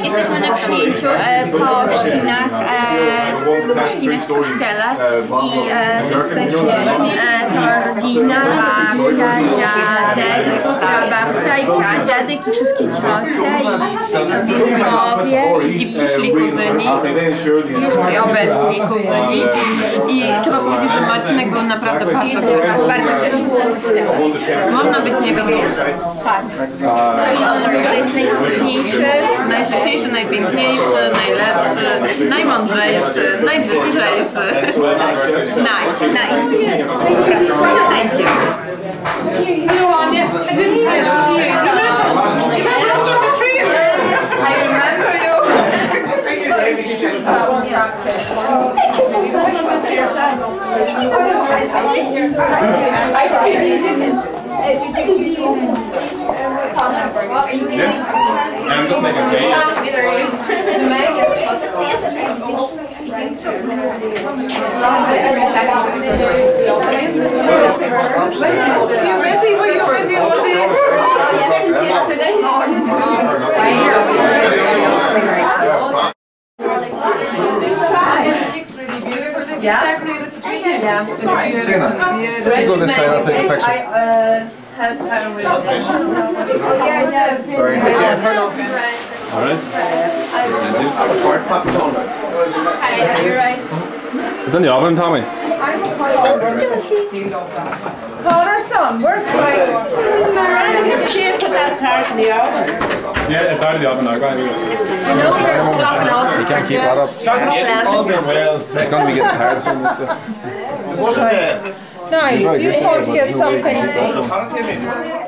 Jesteśmy na przyjęciu po chrzcinach w kościele i są tutaj cała rodzina, babcia, dziadek, prababcia i pradziadek i wszystkie ciocie i wnukowie i przyszli kuzyni, już obecni kuzyni i trzeba powiedzieć, że Marcinek był naprawdę bardzo ciepły. bardzo cieszył. Można być z niego dumnym. Tak. I on w ogóle jest najśliczniejszy. Najśliczniejszy, najpiękniejszy, najlepszy, najmądrzejszy, najbystrzejszy. Naj. Nice. Thank you. Hello, Anya. I didn't say hello to you. Do you remember us on the tree? I remember you. I'm just making a change. You busy? Were you busy all day? Oh, yes, since yesterday. Yeah. Go this side, I'll take a picture. Has her with Very nice. Alright. Hi, you're right. It's in the oven, Tommy. Connor's son, where's Mike? Yeah, it's out of the oven now, guys. You know you're clocking off. You can't keep that up. All been well. It's going to be getting hard soon. It's No, you just want to get something. a...